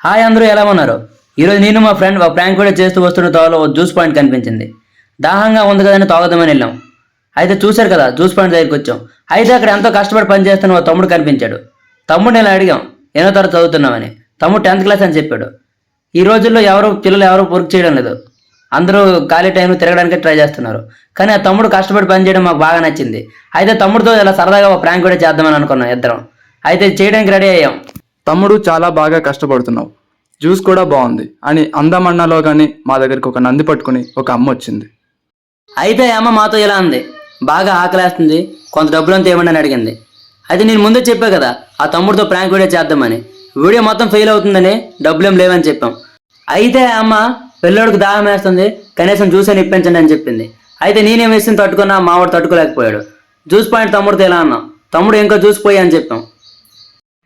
Hi అందరూ ఎలా ఉన్నారు? ఈరోజు నేను మా ఫ్రెండ్ ఒక ప్రాంక్ వీడియో చేస్తూ వస్తున్న తోవలో ఓ జ్యూస్ పాయింట్ కనిపించింది. దాహంగా ఉంది కదని తాగుదామని వెళ్ళాం. అయితే చూశారు కదా జ్యూస్ పాయింట్ దగ్గరికి వచ్చాం. అయితే అక్కడ ఎంతో కష్టపడి పనిచేస్తున్న ఓ తమ్ముడు కనిపించాడు. తమ్ముడిని ఇలా అడిగాం, ఎన్నో తరగతి చదువుతున్నామని. తమ్ముడు 10th క్లాస్ అని చెప్పాడు. ఈ రోజుల్లో పిల్లలు ఎవరు వర్క్ చేయడం లేదు. అందరూ ఖాళీ టైం తిరగడానికి ట్రై చేస్తున్నారు. కానీ ఆ తమ్ముడు కష్టపడి పని చేయడం మాకు బాగా నచ్చింది. అయితే తమ్ముడితో ఇలా సరదాగా ఒక ప్రాంక్ వీడియో చేద్దామని అనుకున్నాం ఇద్దరం. అయితే చేయడానికి రెడీ అయ్యాం. తమ్ముడు చాలా బాగా కష్టపడుతున్నావు, జ్యూస్ కూడా బాగుంది అని అందమన్నలో కానీ మా దగ్గరికి ఒక నంది పట్టుకుని ఒక అమ్మ వచ్చింది. అయితే అమ్మ మాతో ఇలా అంది, బాగా ఆకలేస్తుంది, కొంత డబ్బులంతా ఇవ్వండి అని అడిగింది. అయితే నేను ముందే చెప్పా కదా ఆ తమ్ముడితో ప్రాంక్ వీడియో చేద్దామని. వీడియో మొత్తం ఫెయిల్ అవుతుందని డబ్బులేం లేవని చెప్పాం. అయితే అమ్మ పిల్లోడికి దాహం వేస్తుంది, కనీసం జ్యూస్ అని ఇప్పించండి అని చెప్పింది. అయితే నేనేం వేసింది తట్టుకున్నా, మావాడు తట్టుకోలేకపోయాడు. జ్యూస్ పాయింట్ తమ్ముడితో ఇలా అన్నాం, తమ్ముడు ఇంకా జ్యూస్ పోయి అని చెప్పాం.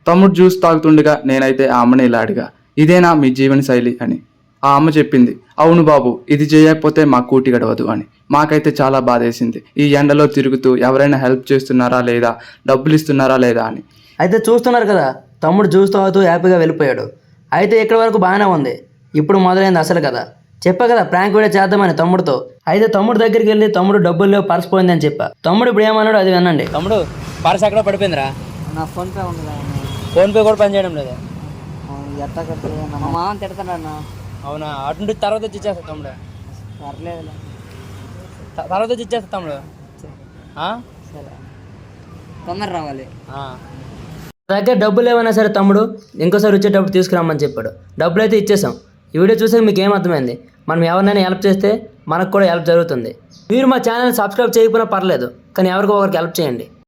తమ్ముడు జ్యూస్ తాగుతుండగా నేనైతే ఆ అమ్మని ఇలా అడిగా, ఇదేనా మీ జీవన శైలి అని. ఆ అమ్మ చెప్పింది, అవును బాబు, ఇది చేయకపోతే మా కూటి గడవదు అని. మాకైతే చాలా బాధేసింది. ఈ ఎండలో తిరుగుతూ ఎవరైనా హెల్ప్ చేస్తున్నారా లేదా, డబ్బులు ఇస్తున్నారా లేదా అని. అయితే చూస్తున్నారు కదా తమ్ముడు జ్యూస్ తాగుతూ హ్యాపీగా వెళ్ళిపోయాడు. అయితే ఇక్కడి వరకు బాగానే ఉంది. ఇప్పుడు మొదలైంది అసలు కదా. చెప్పా కదా ప్రాంక్ వీడియో చేద్దామని తమ్ముడితో. అయితే తమ్ముడు దగ్గరికి వెళ్ళి తమ్ముడు డబ్బులు లేవు, పర్స్ పోయింది అని చెప్పా. తమ్ముడు ఇప్పుడు ఏమన్నాడు అది వినండి. తమ్ముడు పర్స్ ఎక్కడ పడిపోయిందిరా? నా ఫోన్పే ఉండదా? ఫోన్పే కూడా పని చేయడం లేదా? ఎట్లా కట్టి మా మామ తిడతాడన్నా. అవునా? అటు తర్వాత వచ్చి ఇచ్చేస్తా తమ్ముడు. పర్లేదు, తర్వాత వచ్చి ఇచ్చేస్తా తమ్ముడు. సరే తొందర రావాలి. దగ్గర డబ్బులు ఏమైనా సరే తమ్ముడు ఇంకోసారి వచ్చేటప్పుడు తీసుకురామని చెప్పాడు. డబ్బులు అయితే ఇచ్చేసాం. ఈ వీడియో చూసాక మీకు ఏమర్థమైంది? మనం ఎవరినైనా హెల్ప్ చేస్తే మనకు కూడా హెల్ప్ జరుగుతుంది. మీరు మా ఛానల్ సబ్స్క్రైబ్ చేయకపోయినా పర్లేదు, కానీ ఎవరికో ఒకరికి హెల్ప్ చేయండి.